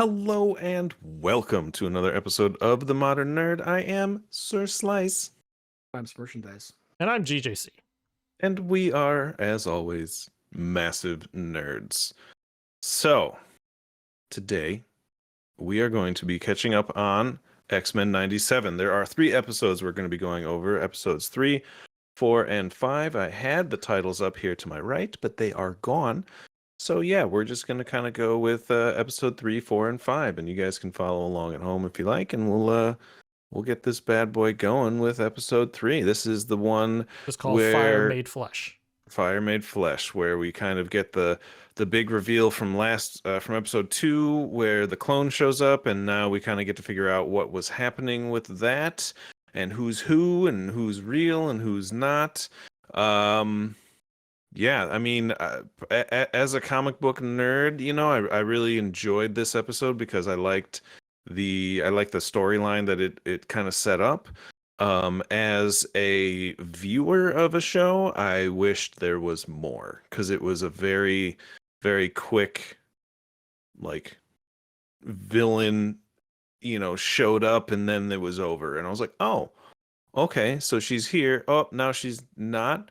Hello and welcome to another episode of The Modern Nerd. I am Sir Slice, I'm merchandise. And I'm GJC. and we are, as always, massive nerds. So, today we are going to be catching up on X-Men 97. There are 3 episodes we're going to be going over. Episodes 3, 4, and 5. I had the titles up here to my right, but they are gone. So yeah, we're just gonna kind of go with episode 3, 4, and 5, and you guys can follow along at home if you like, and we'll get this bad boy going with episode 3. This is the one It's called Fire Made Flesh. Fire Made Flesh, where we kind of get the big reveal from from episode 2, where the clone shows up, and now we kind of get to figure out what was happening with that, and who's who, and who's real, and who's not. Yeah, I mean, as a comic book nerd, I really enjoyed this episode because I liked the storyline that it kind of set up. As a viewer of a show, I wished there was more because it was a very, very quick, like, villain, showed up and then it was over, and I was like, oh, okay, so she's here. Oh, now she's not.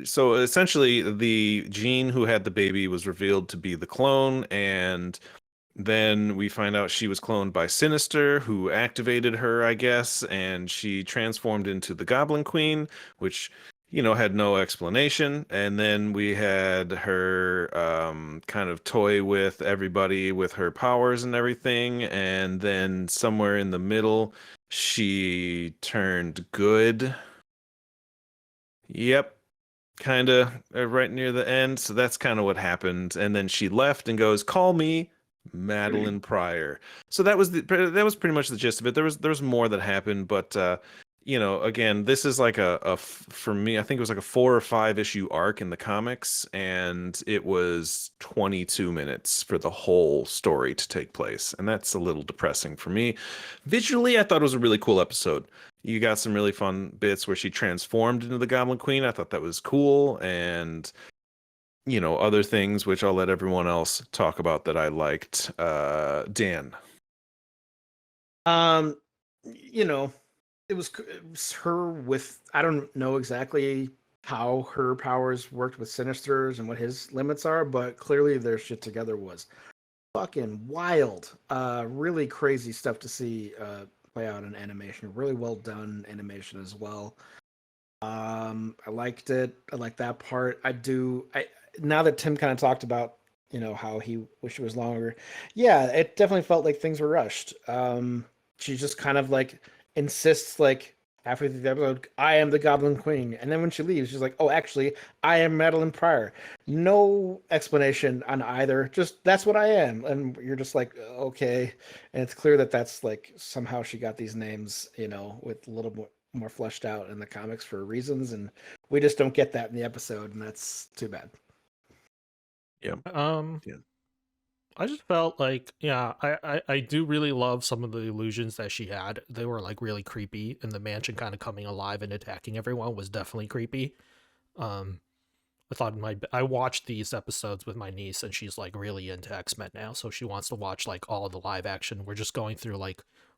So essentially, the Jean who had the baby was revealed to be the clone, and then we find out she was cloned by Sinister, who activated her, I guess, and she transformed into the Goblin Queen, which, had no explanation. And then we had her kind of toy with everybody with her powers and everything, and then somewhere in the middle, she turned good. Yep, kind of right near the end. So that's kind of what happened. And then she left and goes, "Call me Madeline Pryor." So that was pretty much the gist of it. There was more that happened, but again, this is like for me, I think it was like a 4 or 5 issue arc in the comics, and it was 22 minutes for the whole story to take place, and that's a little depressing for me. Visually, I thought it was a really cool episode. You got some really fun bits where she transformed into the Goblin Queen. I thought that was cool, and other things which I'll let everyone else talk about that I liked. Dan. You know, it was her with, I don't know exactly how her powers worked with Sinister's and what his limits are, but clearly their shit together was fucking wild. Really crazy stuff to see play out in animation. Really well done animation as well. I liked it. I like that part. I now that Tim kind of talked about, how he wished it was longer. Yeah, it definitely felt like things were rushed. She just kind of like insists, like, halfway through the episode, "I am the Goblin Queen," and then when she leaves, she's like, "Oh, actually, I am Madeline Pryor." No explanation on either. Just, that's what I am, and you're just like, okay. And it's clear that that's like somehow she got these names, with a little more fleshed out in the comics for reasons, and we just don't get that in the episode, and that's too bad. Yeah. Yeah. I just felt like, yeah, I do really love some of the illusions that she had. They were like really creepy, and the mansion kind of coming alive and attacking everyone was definitely creepy. I thought I watched these episodes with my niece, and she's like really into X-Men now, so she wants to watch like all of the live action. We're just going through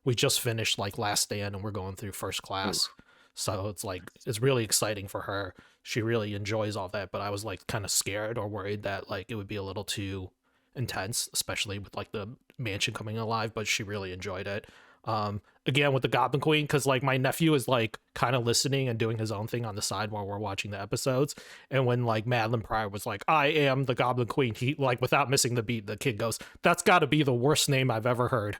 we just finished like Last Stand, and we're going through First Class. Ooh. So it's like, it's really exciting for her. She really enjoys all that, but I was like kind of scared or worried that like it would be a little too intense, especially with like the mansion coming alive, but she really enjoyed it. Again with the Goblin Queen, because like my nephew is like kind of listening and doing his own thing on the side while we're watching the episodes, and when like Madeline Pryor was like, "I am the Goblin Queen," he, like, without missing the beat, the kid goes, "That's got to be the worst name I've ever heard."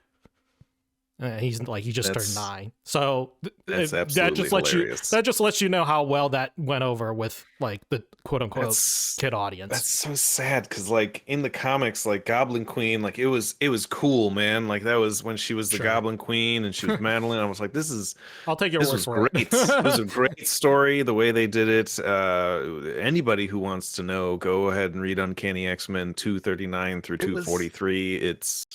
He's like, he just turned 9, so that's absolutely hilarious. That just lets you know how well that went over with like the quote unquote kid audience. That's so sad, because like in the comics, like Goblin Queen, like it was cool, man. Like that was when she was the Goblin Queen and she was Madeline. I was like, I'll take your word for it. It was a great story, the way they did it. Anybody who wants to know, go ahead and read Uncanny X-Men 239 through 243. It's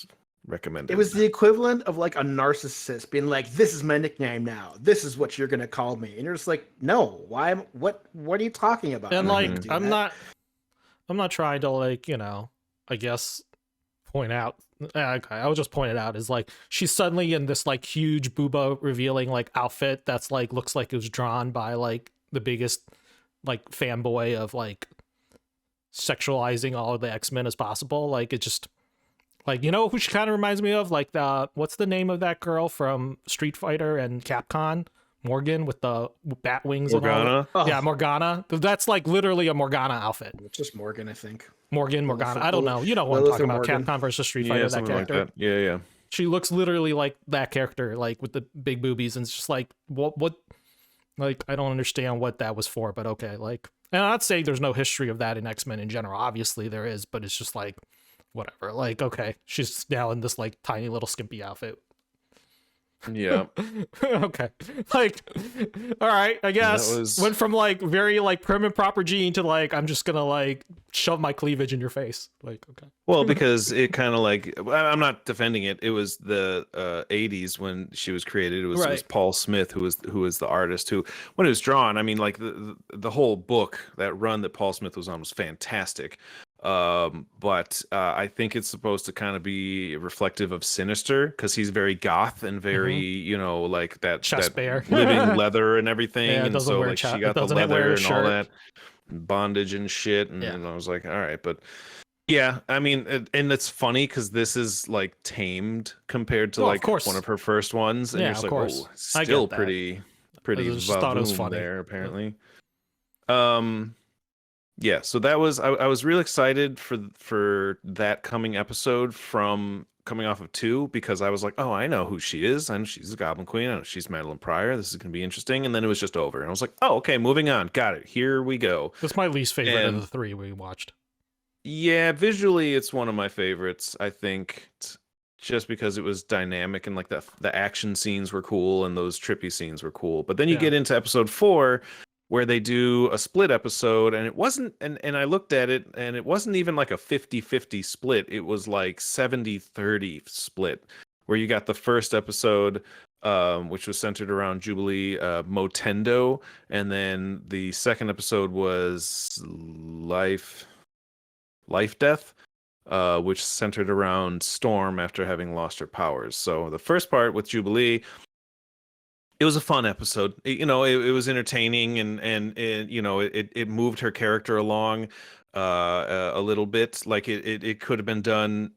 recommended. It was the equivalent of like a narcissist being like, "This is my nickname now. This is what you're gonna call me," and you're just like, "No, why? What are you talking about?" And like, I'm not trying to like, I guess point out. Okay, I was just point it out is like she's suddenly in this like huge booba revealing like outfit that's like looks like it was drawn by like the biggest like fanboy of like sexualizing all of the X-Men as possible. Like it just like, you know who she kind of reminds me of? Like the what's the name of that girl from Street Fighter and Capcom? Morgan with the bat wings and all Morgana. that. Yeah, Morgana. That's like literally a Morgana outfit. It's just Morgan, I think. Morgana. I don't know. You know what I'm Lilith talking or about. Morgan. Capcom versus Street Yeah, Fighter, that something like character. that. Yeah. She looks literally like that character, like with the big boobies, and it's just like what like I don't understand what that was for, but okay. Like, and I'm not saying there's no history of that in X-Men in general. Obviously there is, but it's just like whatever. Like, okay, she's now in this like tiny little skimpy outfit. Yeah. Okay. Like, all right, I guess went from like very like prim and proper Jean to like I'm just gonna like shove my cleavage in your face. Like, okay. Well, because it kind of like I'm not defending it. It was the 80s when she was created. It was Paul Smith who was the artist who, when it was drawn, I mean, like the whole book, that run that Paul Smith was on was fantastic. But I think it's supposed to kind of be reflective of Sinister because he's very goth and very you know, like that chest bear, living leather and everything. Yeah, and so like she got the leather and all that bondage and shit, and I was like, all right, but yeah, I mean, and it's funny because this is like tamed compared to like one of her first ones, and you're just like, oh, still pretty vavoom there apparently. Yeah, so that was I was real excited for that coming episode from coming off of 2 because I was like, oh, I know who she is. I know she's the Goblin Queen. I know she's Madeline Pryor. This is gonna be interesting. And then it was just over, and I was like, oh, okay, moving on. Got it. Here we go. That's my least favorite of the 3 we watched. Yeah, visually, it's one of my favorites. I think just because it was dynamic and like the action scenes were cool and those trippy scenes were cool. But then you get into episode 4. Where they do a split episode, and it wasn't, and I looked at it, and it wasn't even like a 50-50 split. It was like 70-30 split, where you got the first episode, which was centered around Jubilee Motendo, and then the second episode was Lifedeath, which centered around Storm after having lost her powers. So the first part with Jubilee, it was a fun episode. It was entertaining and you know, it moved her character along a little bit. Like it could have been done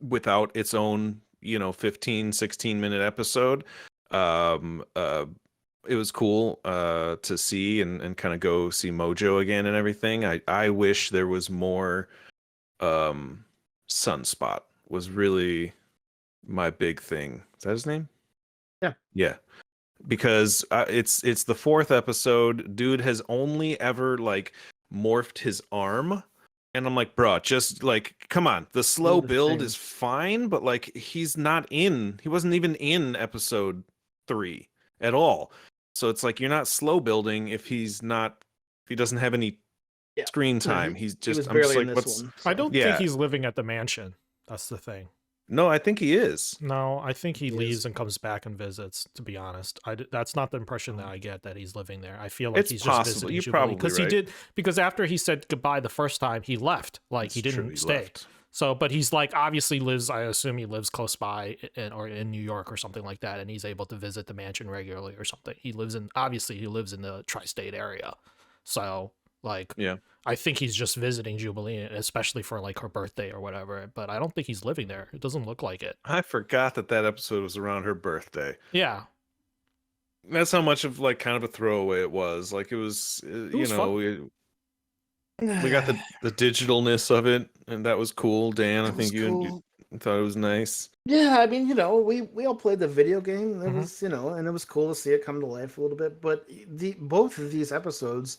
without its own, 15-16 minute episode. It was cool to see and kind of go see Mojo again and everything. I wish there was more. Sunspot was really my big thing. Is that his name? Yeah, because it's the 4th episode. Dude has only ever like morphed his arm, and I'm like, bro, just like, come on. The slow build is fine, but like he wasn't even in episode 3 at all. So it's like you're not slow building if he doesn't have any screen time. He's just I'm just like, what's one, so. I don't think he's living at the mansion. That's the thing. No, I think he is. No, I think he leaves and comes back and visits, to be honest. That's not the impression that I get, that he's living there. I feel like he's just visiting Jubilee. Because after he said goodbye the first time, he left. Like, he didn't stay. Left. So, but he's like, obviously lives, I assume he lives close by or in New York or something like that, and he's able to visit the mansion regularly or something. He lives in the tri-state area. So, like, yeah, I think he's just visiting Jubilee, especially for like her birthday or whatever. But I don't think he's living there. It doesn't look like it. I forgot that episode was around her birthday. Yeah, that's how much of like kind of a throwaway it was. Like it was we got the digitalness of it, and that was cool. Dan, I think you thought it was nice. Yeah, I mean, we all played the video game. It was, and it was cool to see it come to life a little bit. But both of these episodes,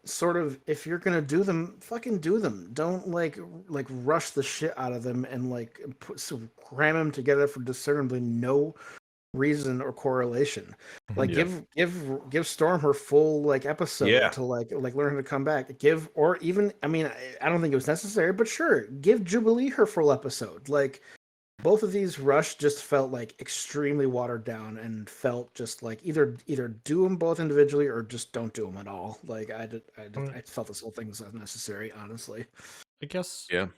sort of, if you're gonna do them, fucking do them. Don't like rush the shit out of them and like cram them together for discernibly no reason or correlation. Like give Storm her full like episode to like learn how to come back. Or even, I mean, I don't think it was necessary, but sure, give Jubilee her full episode. Like, both of these Rush just felt like extremely watered down and felt just like either do them both individually or just don't do them at all. Like I felt this whole thing was unnecessary, honestly. I guess. Yeah.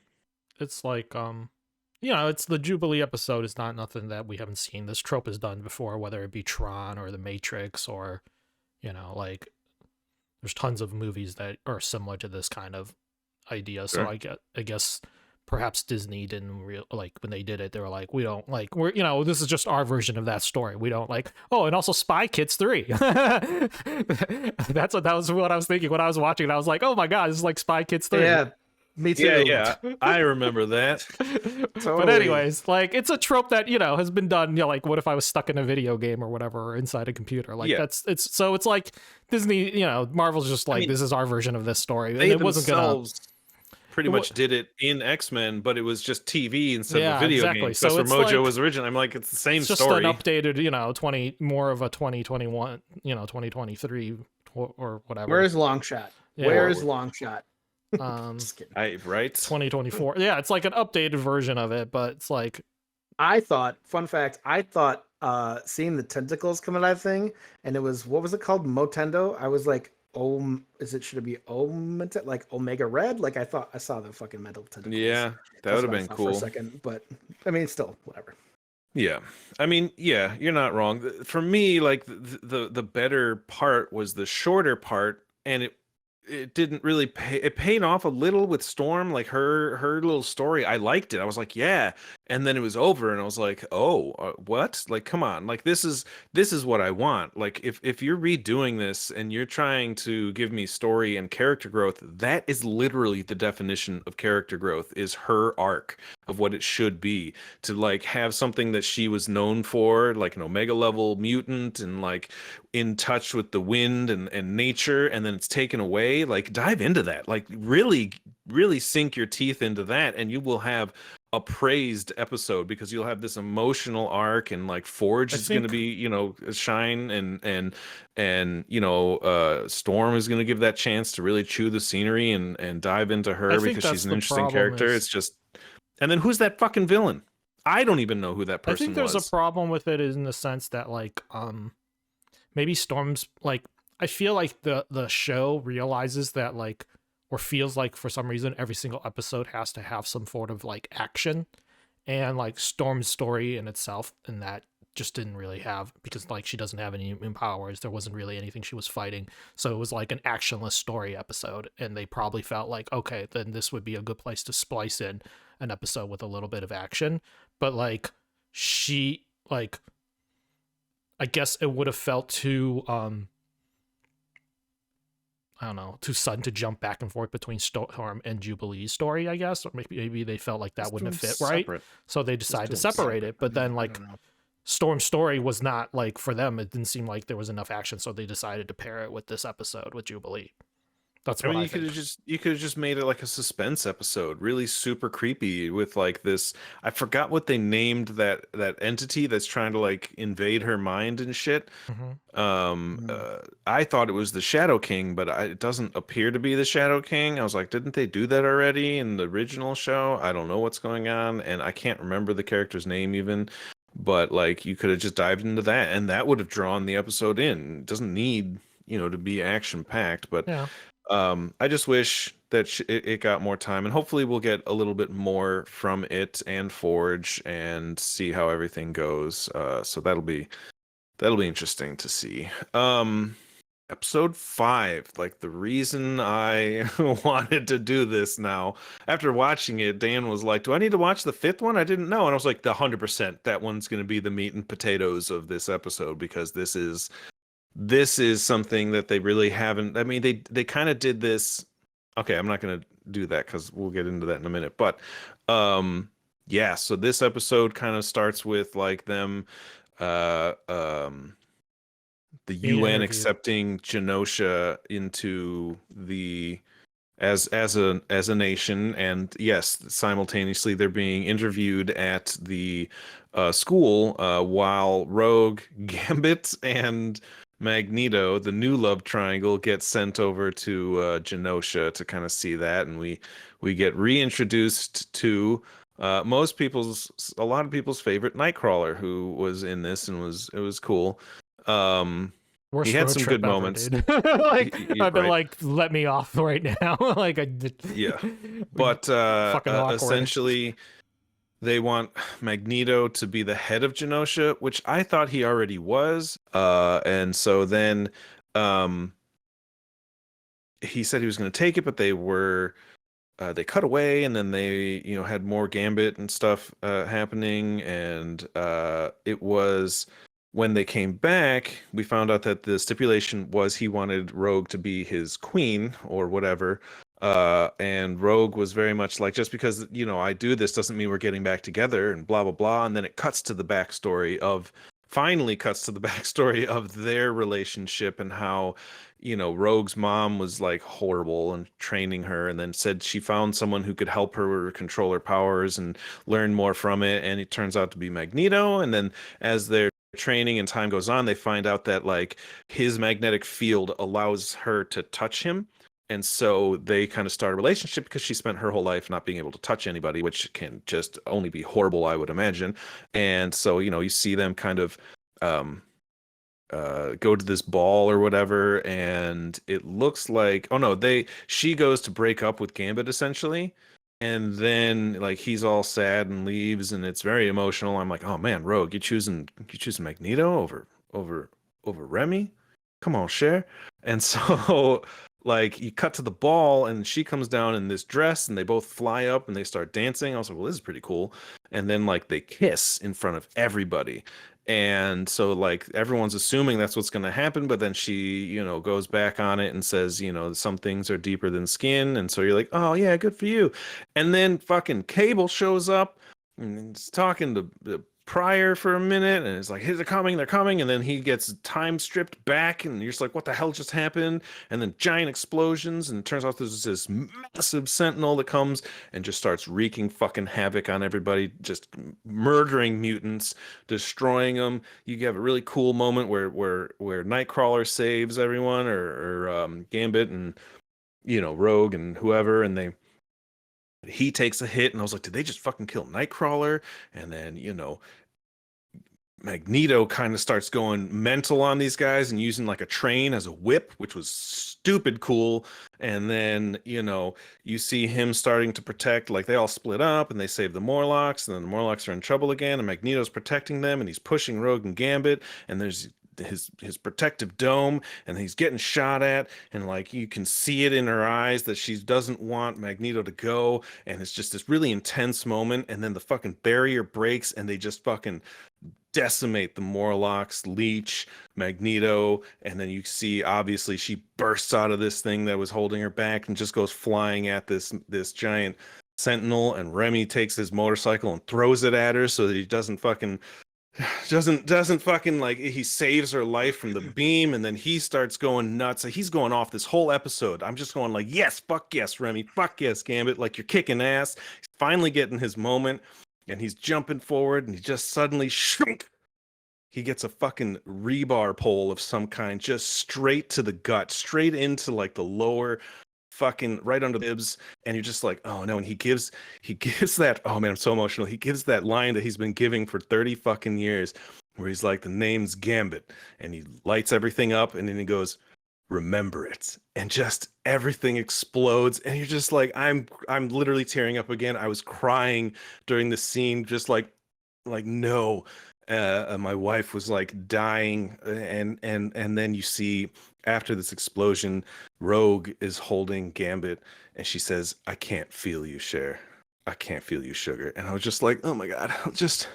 it's like it's the Jubilee episode is not nothing that we haven't seen. This trope is done before, whether it be Tron or The Matrix or like there's tons of movies that are similar to this kind of idea. So Sure. I guess perhaps Disney didn't like when they did it. They were like, we don't like we're this is just our version of that story. We don't like and also Spy Kids 3. That was what I was thinking when I was watching it. I was like, oh my god, this is like Spy Kids 3. Yeah, me too. Yeah, I remember that. But Totally. anyways, like it's a trope that has been done. Like what if I was stuck in a video game or whatever, or inside a computer? Like Yeah. it's like Disney. Marvel's just like, mean, this is our version of this story, and They it wasn't gonna. themselves pretty much did it in X-Men, but it was just TV instead of a video exactly. game. So That's where it's Mojo like, was original. I'm like, it's the same it's just story. an updated, 2021, 2023 or whatever. Where's Longshot? Yeah. Where's Longshot? Just kidding. Right? 2024? Yeah, it's like an updated version of it, but it's like Fun fact, I thought seeing the tentacles coming out of that thing, and it was, what was it called? Motendo? I was like, should it be like Omega Red? Like I thought I saw the fucking mental tentacles. Yeah, that That's would have what I been thought cool. for a second, but I mean, still, whatever. Yeah. I mean, yeah, you're not wrong. For me, like the better part was the shorter part, and it didn't really it paid off a little with Storm, like her little story. I liked it. I was like, yeah. And then it was over and I was like, oh, what? Like, come on. Like this is what I want. Like if you're redoing this and you're trying to give me story and character growth, that is literally the definition of character growth, is her arc of what it should be, to like have something that she was known for, like an Omega level mutant and like in touch with the wind and nature, and then it's taken away. Like dive into that, like really sink your teeth into that, and you will have a praised episode, because you'll have this emotional arc, and like Forge is going to be shine, and Storm is going to give that chance to really chew the scenery and dive into her, because she's an interesting character. It's just, and then who's that fucking villain? I don't even know who that person was. I think there's a problem with it in the sense that like maybe Storm's like, I feel like the show realizes that like, or feels like for some reason every single episode has to have some sort of like action, and like Storm's story in itself and that just didn't really have, because like she doesn't have any immune powers, there wasn't really anything she was fighting, so it was like an actionless story episode, and they probably felt like, okay, then this would be a good place to splice in an episode with a little bit of action. But like she, like, I guess it would have felt too I don't know, too sudden to jump back and forth between Storm and Jubilee's story, I guess. Or maybe they felt like that wouldn't have fit right. So they decided to separate it. But then like Storm's story was not like, for them, it didn't seem like there was enough action, so they decided to pair it with this episode with Jubilee. That's what I mean. You could have just made it like a suspense episode, really super creepy, with like this. I forgot what they named that entity that's trying to like invade her mind and shit. I thought it was the Shadow King, but it doesn't appear to be the Shadow King. I was like, didn't they do that already in the original show? I don't know what's going on, and I can't remember the character's name even. But like, you could have just dived into that, and that would have drawn the episode in. It doesn't need to be action packed, but yeah. I just wish that it got more time, and hopefully we'll get a little bit more from it and Forge and see how everything goes. So that'll be interesting to see. Episode 5, like the reason I wanted to do this now, after watching it, Dan was like, do I need to watch the 5th one? I didn't know. And I was like, 100%, that one's going to be the meat and potatoes of this episode, because this is something that they really haven't. I mean, they kind of did this. Okay, I'm not going to do that because we'll get into that in a minute. But yeah, so this episode kind of starts with like them the UN accepting Genosha into the as a nation, and yes, simultaneously they're being interviewed at the school while Rogue, Gambit, and Magneto, the new love triangle, gets sent over to Genosha to kind of see that, and we get reintroduced to a lot of people's favorite Nightcrawler, who was in this, and it was cool. Worst had road some trip good ever, moments. dude. Like I've been Right. like, let me off right now. Like I did. Yeah. But fucking awkward. essentially, they want Magneto to be the head of Genosha, which I thought he already was. And so then um, he said he was going to take it, but they cut away, and then they had more Gambit and stuff happening, and it was when they came back, we found out that the stipulation was he wanted Rogue to be his queen or whatever. And Rogue was very much like, just because I do this doesn't mean we're getting back together, and blah blah blah. And then it finally cuts to the backstory of their relationship, and how Rogue's mom was like horrible and training her, and then said she found someone who could help her control her powers and learn more from it, and it turns out to be Magneto. And then as they're training and time goes on, they find out that like his magnetic field allows her to touch him. And so they kind of start a relationship, because she spent her whole life not being able to touch anybody, which can just only be horrible, I would imagine. And so, you see them kind of um go to this ball or whatever, and it looks like, oh no, she goes to break up with Gambit essentially, and then like he's all sad and leaves, and it's very emotional. I'm like, oh man, Rogue, you choosing Magneto over Remy? Come on, Cher. And so like you cut to the ball, and she comes down in this dress, and they both fly up and they start dancing. I was like, well, this is pretty cool. And then like they kiss in front of everybody. And so like everyone's assuming that's what's going to happen, but then she, goes back on it and says, some things are deeper than skin. And so you're like, oh yeah, good for you. And then fucking Cable shows up and he's talking to the Prior for a minute, and it's like, hey, they're coming. And then he gets time stripped back, and you're just like, what the hell just happened? And then giant explosions, and it turns out there's this massive Sentinel that comes and just starts wreaking fucking havoc on everybody, just murdering mutants, destroying them. You have a really cool moment where Nightcrawler saves everyone, or Gambit and Rogue and whoever, and he takes a hit, and I was like, did they just fucking kill Nightcrawler? And then Magneto kind of starts going mental on these guys and using like a train as a whip, which was stupid cool. And then, you see him starting to protect, like they all split up and they save the Morlocks, and then the Morlocks are in trouble again, and Magneto's protecting them, and he's pushing Rogue and Gambit, and there's his protective dome, and he's getting shot at, and like you can see it in her eyes that she doesn't want Magneto to go, and it's just this really intense moment. And then the fucking barrier breaks, and they just fucking decimate the Morlocks, Leech, Magneto, and then you see obviously she bursts out of this thing that was holding her back and just goes flying at this giant Sentinel, and Remy takes his motorcycle and throws it at her so that he doesn't fucking like, he saves her life from the beam. And then he starts going nuts. He's going off this whole episode. I'm just going like, yes, fuck yes, Remy, fuck yes, Gambit, like you're kicking ass. He's finally getting his moment, and he's jumping forward, and he just suddenly shrunk. He gets a fucking rebar pole of some kind, just straight to the gut, straight into like the lower, fucking right under the ribs. And you're just like, oh no. And he gives that, oh man, I'm so emotional. He gives that line that he's been giving for 30 fucking years, where he's like, the name's Gambit, and he lights everything up, and then he goes, remember it. And just everything explodes, and you're just like, I'm literally tearing up again. I was crying during the scene, just like no. My wife was like dying, and then you see after this explosion, Rogue is holding Gambit, and she says, I can't feel you, Cher. I can't feel you, sugar. And I was just like, oh my god, just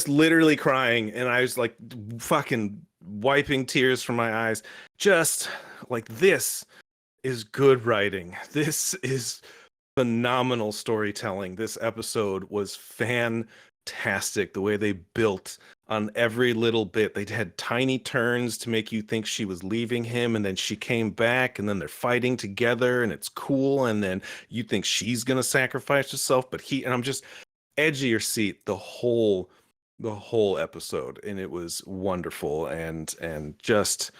literally crying. And I was like fucking wiping tears from my eyes. Just like, this is good writing. This is phenomenal storytelling. This episode was fantastic. The way they built on every little bit. They had tiny turns to make you think she was leaving him, and then she came back, and then they're fighting together, and it's cool. And then you think she's gonna sacrifice herself, but and I'm just edge of your seat the whole episode, and it was wonderful and just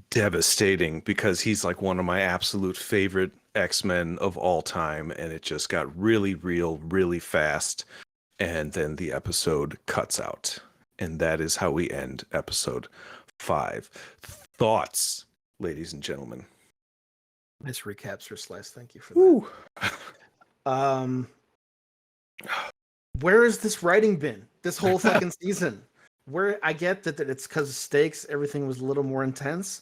devastating, because he's like one of my absolute favorite X-Men of all time, and it just got really real really fast, and then the episode cuts out, and that is how we end episode 5. Thoughts, ladies and gentlemen. Nice recaps for Slice. Thank you for that. Woo. Where has this writing been this whole fucking season? Where I get that it's because of stakes, everything was a little more intense.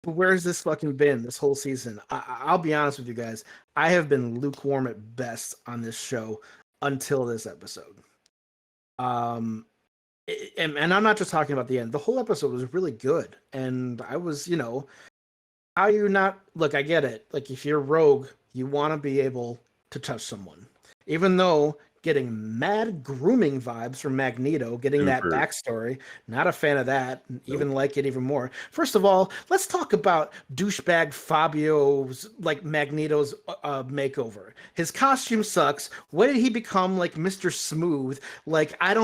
But where has this fucking been this whole season? I'll be honest with you guys. I have been lukewarm at best on this show until this episode. And I'm not just talking about the end. The whole episode was really good. And I was, how you not... Look, I get it. Like, if you're Rogue, you want to be able to touch someone. Even though getting mad grooming vibes from Magneto, getting that backstory, not a fan of that, even like it even more. First of all, let's talk about douchebag Fabio's, like, Magneto's makeover. His costume sucks. When did he become, like, Mr. Smooth? Like, I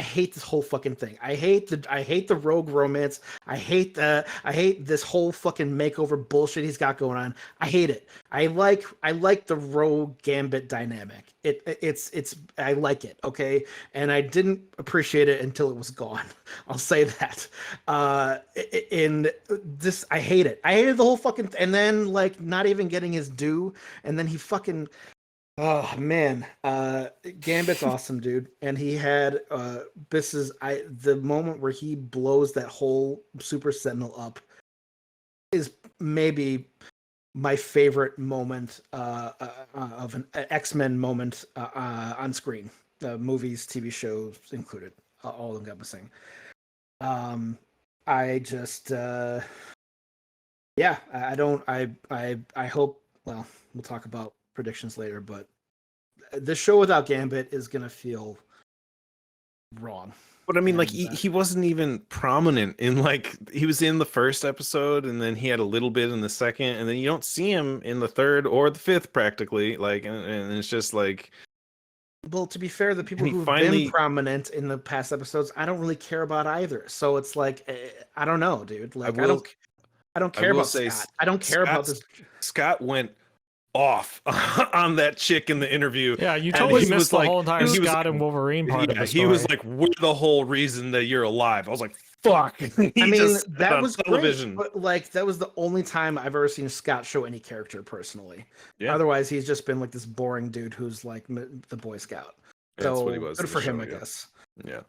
hate this whole fucking thing. I hate the Rogue romance. I hate this whole fucking makeover bullshit he's got going on. I hate it. I like the Rogue Gambit dynamic. I like it, okay? And I didn't appreciate it until it was gone. I'll say that. In this, I hate it. I hated the whole fucking and then, like, not even getting his due, and then he fucking... Oh man, Gambit's awesome, dude. And he had the moment where he blows that whole Super Sentinel up is maybe my favorite moment of an X-Men moment on screen, movies, TV shows included, all encompassing. I just, I hope. Well, we'll talk about predictions later, but the show without Gambit is gonna feel wrong. But I mean, like, he wasn't even prominent in, like, he was in the first episode, and then he had a little bit in the second, and then you don't see him in the third or the fifth practically. Like, and it's just like... Well, to be fair, the people who've been prominent in the past episodes, I don't really care about either. So it's like, I don't know, dude. Like, I don't care about Scott. I don't care about this. Scott went off on that chick in the interview. Yeah, you totally missed the whole entire Scott and Wolverine part of the story. He was like, we're the whole reason that you're alive. I was like, fuck. I mean, that was television. Great, but, like, that was the only time I've ever seen Scott show any character personally. Yeah. Otherwise, he's just been like this boring dude who's like the Boy Scout. That's what he was. Good for him, I guess. Yeah.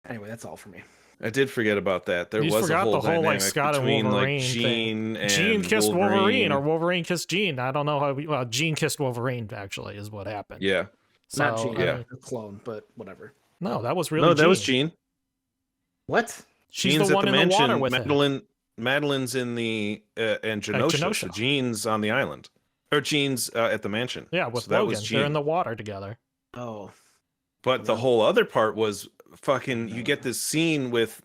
Anyway, that's all for me. I did forget about that. There was a whole dynamic like Scott between and Wolverine, like Jean and Jean kissed Wolverine, or Wolverine kissed Jean. I don't know how. Well, Jean kissed Wolverine actually is what happened. Yeah, so, not Jean, a clone, but whatever. No, that was really. No, that was Jean. What? She's Jean's the one at the in mansion. The water with Madeline's in the and Genosha. So Jean's on the island, or Jean's at the mansion. Yeah, with so Logan. They're in the water together. Oh, but the whole other part was fucking. You get this scene with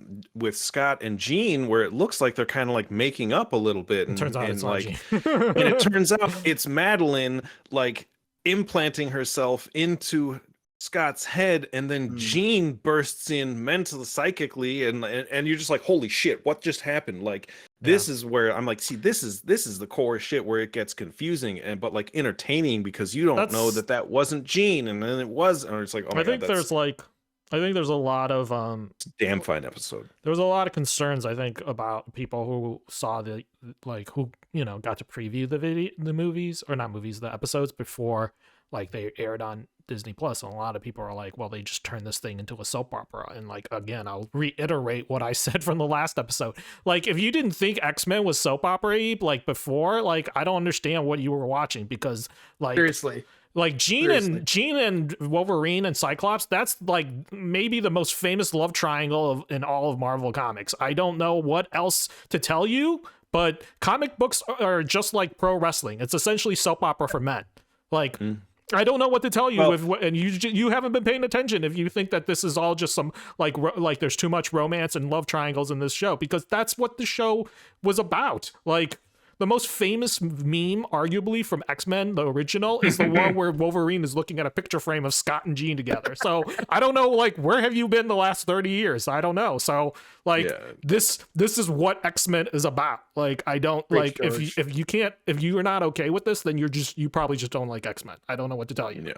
Scott and Jean where it looks like they're kind of like making up a little bit, and turns out it's like, not Jean. and it turns out it's Madeline like implanting herself into Scott's head, and then Jean bursts in mentally, psychically, and you're just like, holy shit, what just happened? Like, this is where I'm like, see, this is the core shit where it gets confusing but like entertaining, because you don't know that wasn't Jean, and then it was, and it's like, oh my God, I think there's a lot of it's a damn fine episode. There was a lot of concerns, I think, about people who saw got to preview the episodes before like they aired on Disney Plus, and a lot of people are like, well, they just turned this thing into a soap opera. And like, again, I'll reiterate what I said from the last episode. Like, if you didn't think X-Men was soap opera like before, like, I don't understand what you were watching, because like, seriously, like Jean and Wolverine and Cyclops, that's like maybe the most famous love triangle in all of Marvel Comics. I don't know what else to tell you, but comic books are just like pro wrestling. It's essentially soap opera for men. Like, I don't know what to tell you, and you haven't been paying attention if you think that this is all just some like there's too much romance and love triangles in this show, because that's what the show was about. Like, the most famous meme, arguably, from X-Men, the original, is the one where Wolverine is looking at a picture frame of Scott and Jean together. So I don't know, like, where have you been the last 30 years? I don't know. So like, this is what X-Men is about. Like, I don't like, if you're not okay with this, then you probably just don't like X-Men. I don't know what to tell you. Yeah.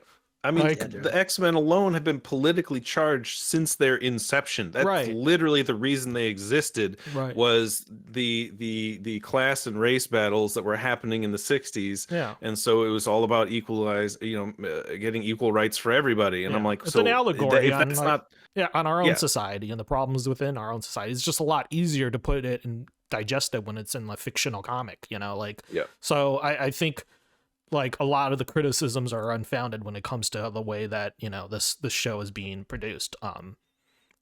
I mean, Like, Yeah, dude. the X-Men alone have been politically charged since their inception. That's Right. literally the reason they existed, right. was the class and race battles that were happening in the 60s. Yeah. And so it was all about getting equal rights for everybody. And I'm Yeah. like, It's so an allegory if on that's like, not, yeah, on our own yeah, society and the problems within our own society. It's just a lot easier to put it and digest it when it's in a fictional comic, like, yeah. so I think like a lot of the criticisms are unfounded when it comes to the way that, this show is being produced. And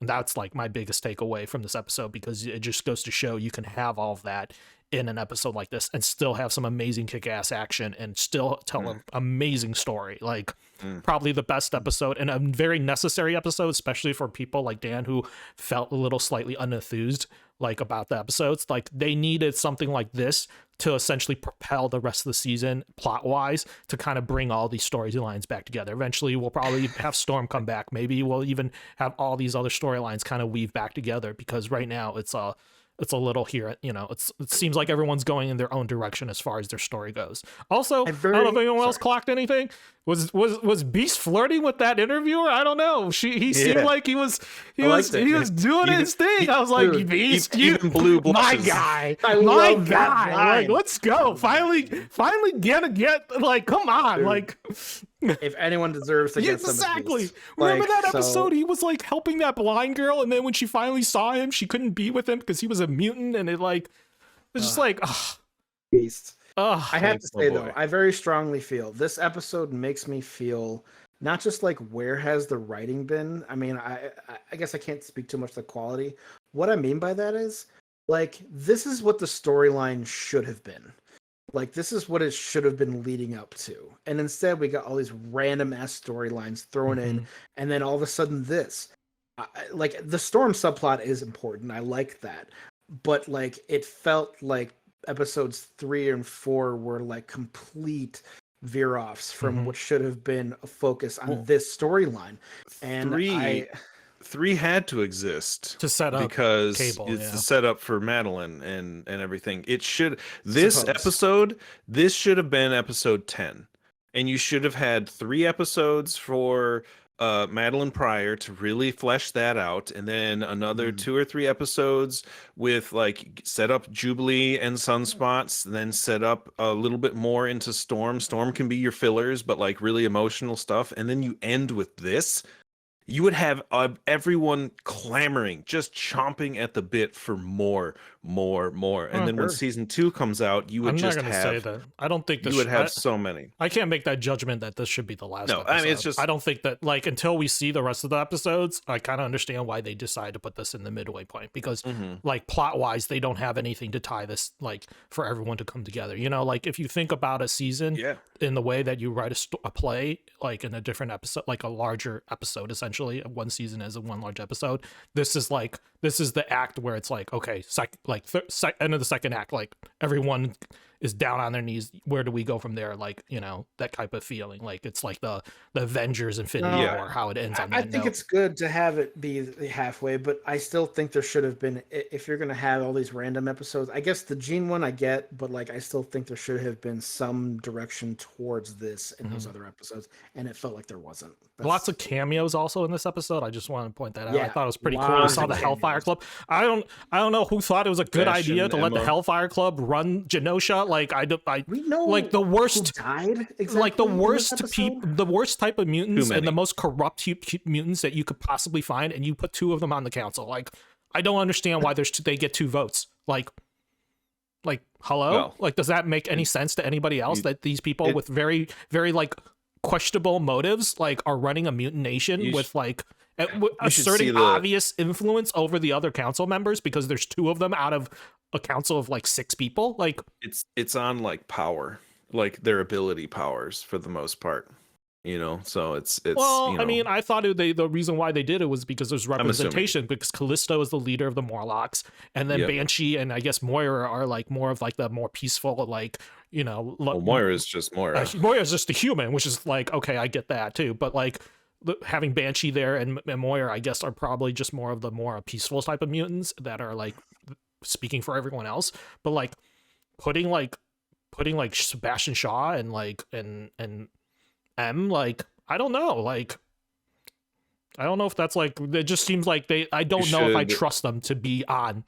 that's like my biggest takeaway from this episode, because it just goes to show you can have all of that in an episode like this and still have some amazing kick-ass action and still tell an amazing story. Like, probably the best episode and a very necessary episode, especially for people like Dan who felt a little slightly unenthused like about the episodes. Like, they needed something like this to essentially propel the rest of the season plot wise, to kind of bring all these storylines back together. Eventually we'll probably have Storm come back. Maybe we'll even have all these other storylines kind of weave back together, because right now it's a little here, it seems like everyone's going in their own direction as far as their story goes. Also, I don't know if anyone else clocked anything. Was Beast flirting with that interviewer? I don't know. He seemed like he was doing his thing. I was like, dude, Beast, even blue my blushes. guy, I my love that guy. Like, line. let's go. Finally get like, come on, Dude. like. If anyone deserves to get some Exactly. Beast. Remember Like, that so- episode? He was like helping that blind girl, and then when she finally saw him, she couldn't be with him because he was a mutant, and it's just like, ugh. Beast. Ugh. I have to Oh, say boy. though, I very strongly feel this episode makes me feel not just like where has the writing been. I mean, I guess I can't speak too much to the quality. What I mean by that is, like, this is what the storyline should have been. Like, this is what it should have been leading up to. And instead, we got all these random ass storylines thrown in, and then all of a sudden, this. Like, the Storm subplot is important. I like that. But, like, it felt like episodes 3 and 4 were, like, complete veer offs from what should have been a focus on this storyline. And Three had to exist To set up because Cable, it's yeah. the setup for Madeline and everything. It should this Suppose. should have been episode 10, and you should have had 3 episodes for Madeline Pryor to really flesh that out, and then another 2 or 3 episodes with like set up Jubilee and Sunspots, then set up a little bit more into Storm. Storm can be your fillers, but like really emotional stuff, and then you end with this. You would have everyone clamoring, just chomping at the bit for more. And then when season 2 comes out, you would I'm just not going to say have that. I don't think this you would have so many. I can't make that judgment that this should be the last No, episode. I mean, it's just- I don't think that, like, until we see the rest of the episodes, I kind of understand why they decide to put this in the midway point, because like plot wise, they don't have anything to tie this, like, for everyone to come together. Like, if you think about a season in the way that you write a play, like in a different episode, like a larger episode, essentially one season is one large episode. This is the act where it's like, okay, end of the second act, like everyone is down on their knees. Where do we go from there? Like, that type of feeling. Like, it's like the Avengers Infinity War, how it ends on that I think note. it's good to have it be halfway, but I still think there should have been, if you're going to have all these random episodes, I guess the Gene one I get, but like I still think there should have been some direction towards this in those other episodes, and it felt like there wasn't. Lots of cameos also in this episode. I just want to point that out. I Yeah, thought it was pretty cool. We lots saw of the Hellfire cameos. Club. I don't know who thought it was a good Bastion, idea to let the Emma. Hellfire Club run Genosha. Like, We know like the worst who died exactly like the in this worst episode? the worst type of mutants Too and the many. most corrupt mutants that you could possibly find, and you put 2 of them on the council. Like, I don't understand why they get 2 votes. Like hello? Well, like, does that make any sense to anybody else that these people with very, very like questionable motives like are running a mutant nation with like asserting see the- obvious influence over the other council members because there's 2 of them out of a council of like 6 people? Like, It's on like power, like their ability powers for the most part. So it's well, I mean, I thought the reason why they did it was because there's assuming. representation, because Callisto is the leader of the Morlocks, and then Yep. Banshee and I guess Moira are like more of like the more peaceful, like, well, Moira is just Moira. Moira's just a human, which is like, okay, I get that too, but like having Banshee there and Moira, I guess, are probably just more of the more peaceful type of mutants that are like speaking for everyone else. But like putting like Sebastian Shaw and like and M, like, I don't know. Like, I don't know if that's like, it just seems like I don't know if I should trust them to be on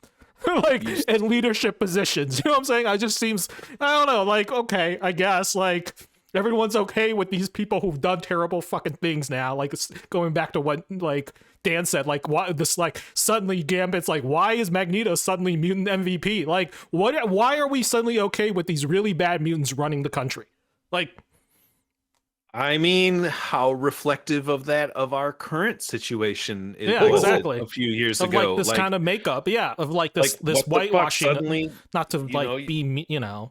like you in leadership positions. You know what I'm saying? I just seems, I don't know, like, okay, I guess like everyone's okay with these people who've done terrible fucking things now. Like, it's going back to what like Dan said, like, why this, like, suddenly Gambit's like, why is Magneto suddenly mutant MVP? Like, why are we suddenly okay with these really bad mutants running the country? Like, I mean, how reflective of that of our current situation it yeah, was exactly. a few years Of ago. like this kind of makeup, yeah, of like this what the fuck whitewashing, suddenly, not to you like know, be you know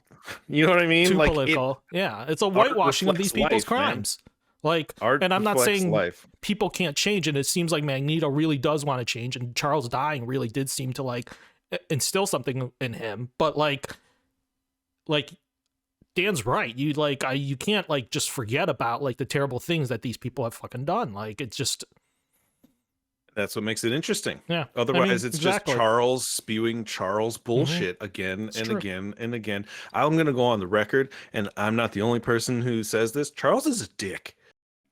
you know what I mean? too Like political. Yeah, it's a art whitewashing of these reflects people's life, man. crimes. Like, Art and I'm not reflects saying life. people can't change, and it seems like Magneto really does want to change, and Charles dying really did seem to like instill something in him. But like Dan's right. You can't like just forget about like the terrible things that these people have fucking done. Like, it's just, That's what makes it interesting. yeah. Otherwise, it's exactly. just Charles spewing Charles bullshit again and true. again and again. I'm going to go on the record, and I'm not the only person who says this. Charles is a dick.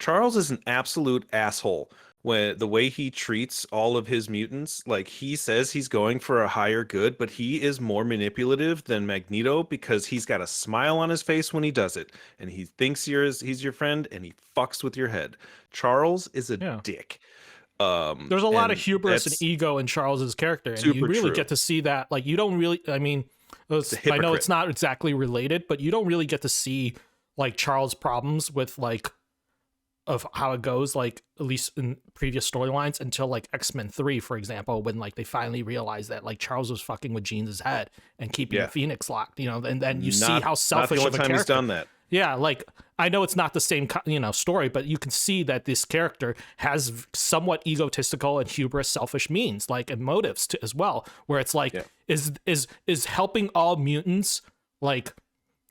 Charles is an absolute asshole. When the way he treats all of his mutants, like he says he's going for a higher good, but he is more manipulative than Magneto because he's got a smile on his face when he does it, and he thinks he's your friend, and he fucks with your head. Charles is a Yeah. dick. There's a lot of and hubris and that's ego in Charles's character, and you super really true. get to see that. Like, you don't really, I mean, I know hypocrite. it's not exactly related, but you don't really get to see like Charles' problems with like of how it goes, like at least in previous storylines, until like X-Men 3, for example, when like they finally realized that like Charles was fucking with Jean's head and keeping Yeah. Phoenix locked, you know, and then you see Not- how not selfish the of only a time he's character. done that. Yeah, like I know it's not the same story, but you can see that this character has somewhat egotistical and hubris, selfish means, like, and motives to, as well, where it's like, Yeah. is helping all mutants, like,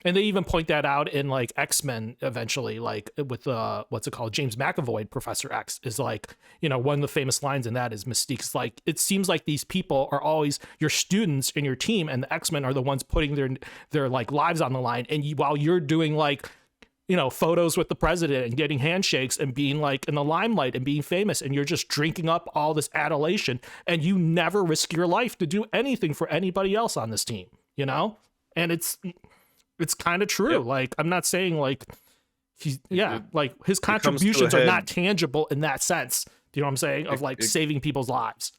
and they even point that out in like X-Men eventually, like with what's it called, James McAvoy, Professor X, is like, you know, one of the famous lines in that is Mystique's like, it seems like these people are always your students in your team, and the X-Men are the ones putting their like lives on the line, and while you're doing like, you know, photos with the president and getting handshakes and being like in the limelight and being famous, and you're just drinking up all this adulation, and you never risk your life to do anything for anybody else on this team, you know? And it's kind of true. Yep. Like, I'm not saying like like his comes to a contributions are head- not tangible in that sense. Do you know what I'm saying? Of like saving people's lives.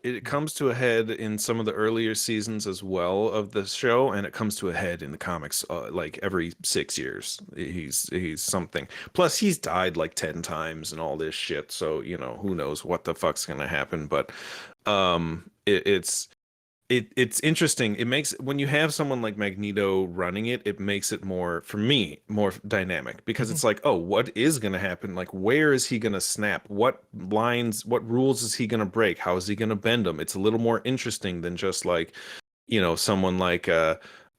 It comes to a head in some of the earlier seasons as well of the show, and it comes to a head in the comics like every 6 years. He's something. Plus, he's died like 10 times and all this shit. So, you know, who knows what the fuck's gonna happen? But it's interesting. It makes, when you have someone like Magneto running it, it makes it more, for me, more dynamic, because it's like, oh, what is going to happen? Like, where is he going to snap? What lines, what rules is he going to break? How is he going to bend them? It's a little more interesting than just like, you know, someone like you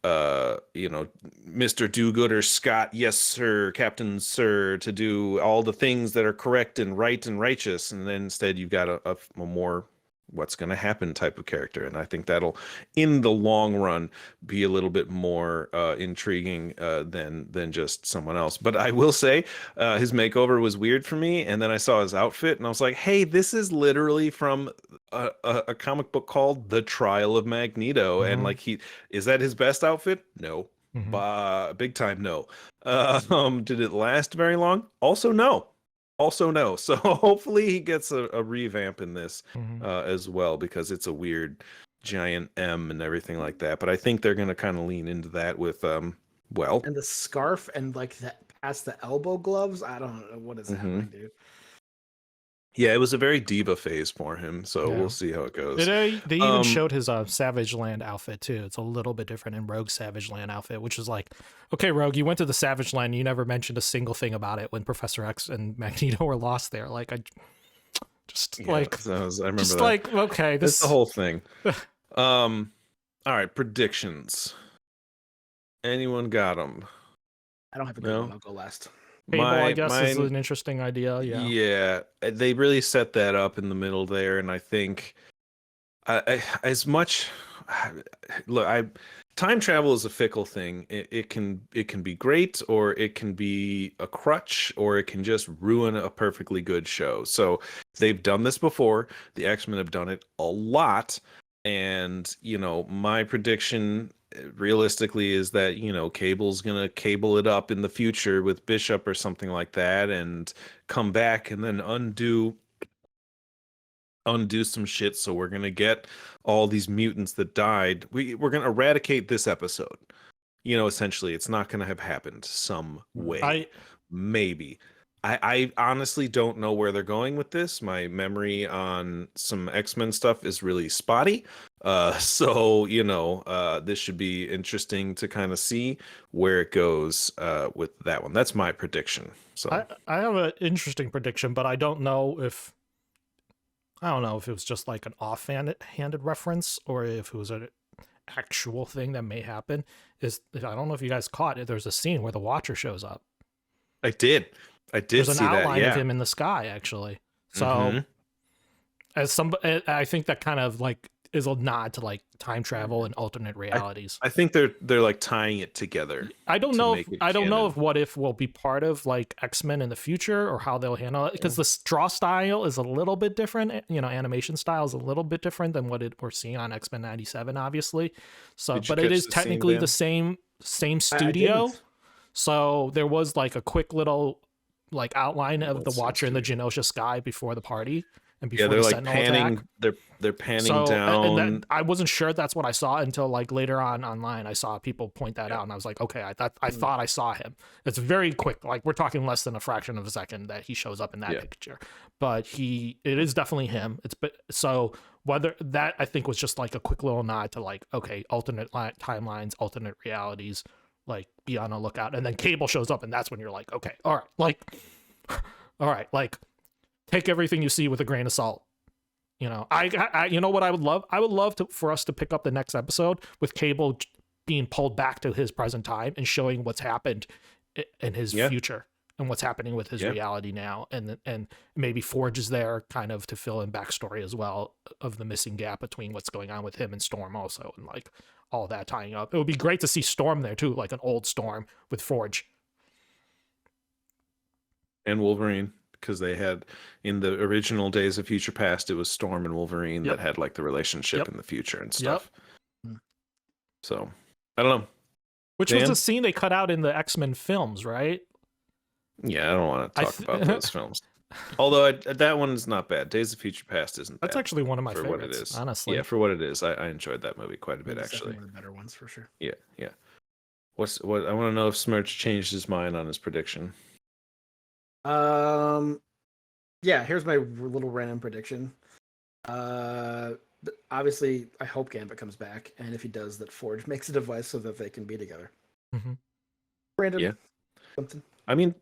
know, Mr. Do-Gooder Scott, yes sir, Captain Sir, to do all the things that are correct and right and righteous, and then instead you've got a more what's going to happen type of character, and I think that'll in the long run be a little bit more intriguing than just someone else. But I will say his makeover was weird for me, and then I saw his outfit and I was like, hey, this is literally from a comic book called The Trial of Magneto. And like, is that his best outfit? No. Big time no. Did it last very long? Also no. So hopefully he gets a revamp in this as well, because it's a weird giant M and everything like that. But I think they're going to kind of lean into that with and the scarf and like that past the elbow gloves. I don't know what is happening, dude. Yeah, it was a very diva phase for him, so we'll see how it goes. They even showed his Savage Land outfit too. It's a little bit different in Rogue's Savage Land outfit, which is like, okay, Rogue, you went to the Savage Land, you never mentioned a single thing about it when Professor X and Magneto were lost there. Like, I remember just that. like, okay, that's the whole thing. All right, predictions. Anyone got them? I don't have a good one. I'll go last. Cable, I guess, is an interesting idea. Yeah, they really set that up in the middle there, and I think as much, look, time travel is a fickle thing. It can be great, or it can be a crutch, or it can just ruin a perfectly good show. So they've done this before. The X-Men have done it a lot, and my prediction realistically is that Cable's gonna cable it up in the future with Bishop or something like that, and come back and then undo some shit. So we're gonna get all these mutants that died. We're gonna eradicate this episode. Essentially, it's not gonna have happened some way. Maybe. I honestly don't know where they're going with this. My memory on some X-Men stuff is really spotty. So this should be interesting to kind of see where it goes with that one. That's my prediction. So I have an interesting prediction, but I don't know if it was just like an offhanded reference or if it was an actual thing that may happen. I don't know if you guys caught it. There's a scene where the Watcher shows up. I did There's an see that. outline Yeah. of him in the sky, actually. So Mhm. I think that kind of like is a nod to like time travel and alternate realities. I think they're like tying it together. I don't to know. make it I don't know canon. if What If will be part of like X-Men in the future or how they'll handle it, because the draw style is a little bit different. Animation style is a little bit different than what we're seeing on X-Men '97, obviously. So, Did you but it catch is the scene, technically Dan? the same I studio. didn't. So there was like a quick little like outline of the Let's see Watcher in the Genosha sky before the party and before Yeah, they're the like Sentinel panning. attack. They're panning So down. and I wasn't sure that's what I saw until like later on online. I saw people point that out, and I was like, okay, I thought I saw him. It's very quick. Like we're talking less than a fraction of a second that he shows up in that Yeah. picture. But it is definitely him. So whether that I think was just like a quick little nod to like, okay, alternate timelines, alternate realities. Like be on a lookout, and then Cable shows up, and that's when you're like, okay, all right, all right, like take everything you see with a grain of salt. I you know what I would love? I would love for us to pick up the next episode with Cable being pulled back to his present time and showing what's happened in his future and what's happening with his reality now, and maybe Forge is there kind of to fill in backstory as well of the missing gap between what's going on with him and Storm also, and like all that tying up. It would be great to see Storm there too, like an old Storm with Forge and Wolverine, because they had in the original Days of Future Past, it was Storm and Wolverine that had like the relationship in the future and stuff. So I don't know. Which was Dan? a scene they cut out in the X-Men films, right? Yeah, I don't want to talk about those films. Although that one is not bad. Days of Future Past isn't bad. That's actually one of my for favorites, what it is. honestly. Yeah, for what it is. I enjoyed that movie quite a bit, It's actually. definitely one of the better ones for sure. Yeah. What I want to know if Smirch changed his mind on his prediction. Yeah, here's my little random prediction. Obviously, I hope Gambit comes back, and if he does, that Forge makes a device so that they can be together. Mhm. Random. Yeah. Something. I mean,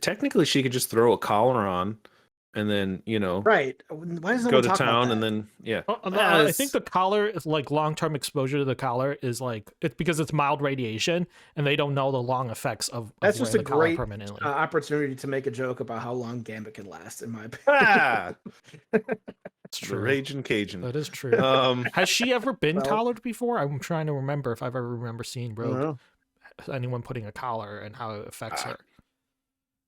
technically she could just throw a collar on, and then Right. Why does no go one to talk about town, that? and then I think the collar is like long-term exposure to the collar is like it's because it's mild radiation, and they don't know the long effects of That's just a wearing the collar great permanently. opportunity to make a joke about how long Gambit can last, in my opinion. ah, It's the true. Raging Cajun. That is true. Has she ever been collared before? I'm trying to remember if I've ever remember seeing I don't Rogue know. anyone putting a collar and how it affects her.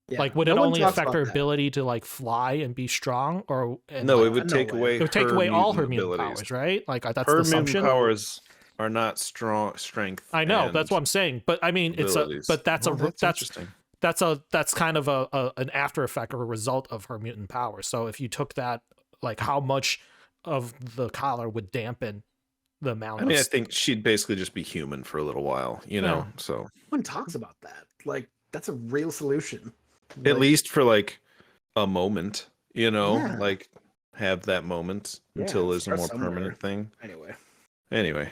Yeah. Like, would No it one only talks affect about her that. ability to like fly and be strong, or No, like, it would no take way. away. it would take away all her mutant abilities. powers, right? Like that's Her the mutant assumption. powers are not strength. I know that's and what I'm saying, but I mean, abilities. that's interesting. that's kind of an after effect or a result of her mutant power. So if you took that, like how much of the collar would dampen the amount? I mean, I think she'd basically just be human for a little while, So No one talks about that. Like, that's a real solution. at Like, least for like a moment, Yeah. like have that moment until there's a start more somewhere. permanent thing. Anyway,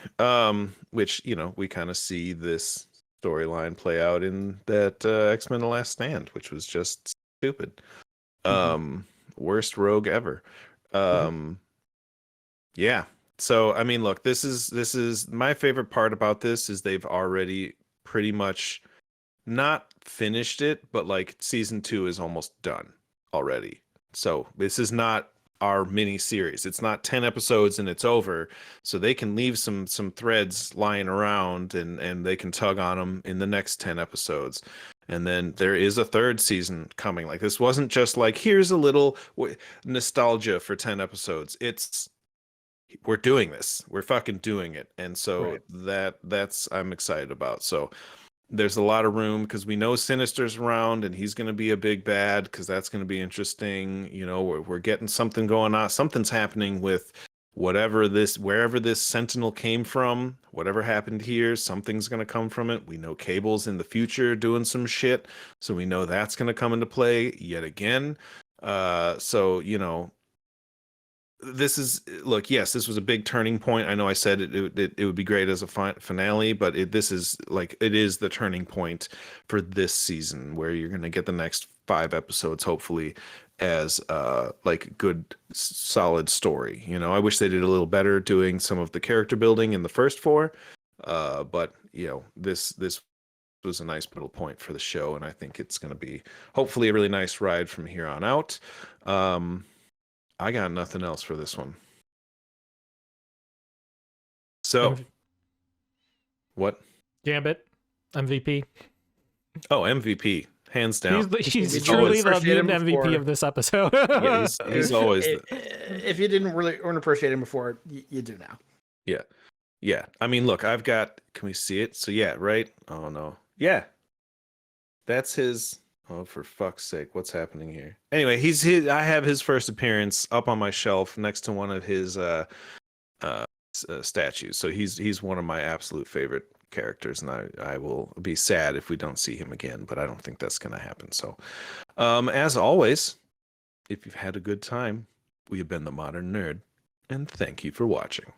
Which we kind of see this storyline play out in that X-Men: The Last Stand, which was just stupid. Worst rogue ever. Yeah. So I mean, look, this is my favorite part about this is they've already pretty much not finished it, but like season 2 is almost done already. So this is not our mini series. It's not 10 episodes and it's over, so they can leave some threads lying around, and they can tug on them in the next 10 episodes. And then there is a third season coming. Like, this wasn't just like, here's a little nostalgia for 10 episodes. It's, we're doing this. We're fucking doing it. And so that's I'm excited about. So there's a lot of room because we know Sinister's around and he's going to be a big bad, because that's going to be interesting. You know, we're getting something going on. Something's happening with wherever this Sentinel came from, whatever happened here, something's going to come from it. We know Cable's in the future doing some shit, so we know that's going to come into play yet again. So, you know, this is, look, yes, this was a big turning point. I know I said it would be great as a finale, but this is like, it is the turning point for this season, where you're going to get the next 5 episodes hopefully as like good solid story. You know, I wish they did a little better doing some of the character building in the first 4, but you know, this was a nice middle point for the show, and I think it's going to be hopefully a really nice ride from here on out. I got nothing else for this one. So, what? Gambit, MVP. Oh, MVP, hands down. He's truly the mutant MVP of this episode. Yeah, he's always. If you didn't really appreciate him before, you do now. Yeah, yeah. I mean, look, I've got. Can we see it? So yeah, right. Oh no. Yeah, that's his. Oh, for fuck's sake, what's happening here? Anyway, I have his first appearance up on my shelf next to one of his statues. So he's one of my absolute favorite characters, and I will be sad if we don't see him again, but I don't think that's going to happen. So, as always, if you've had a good time, we have been the Modern Nerd, and thank you for watching.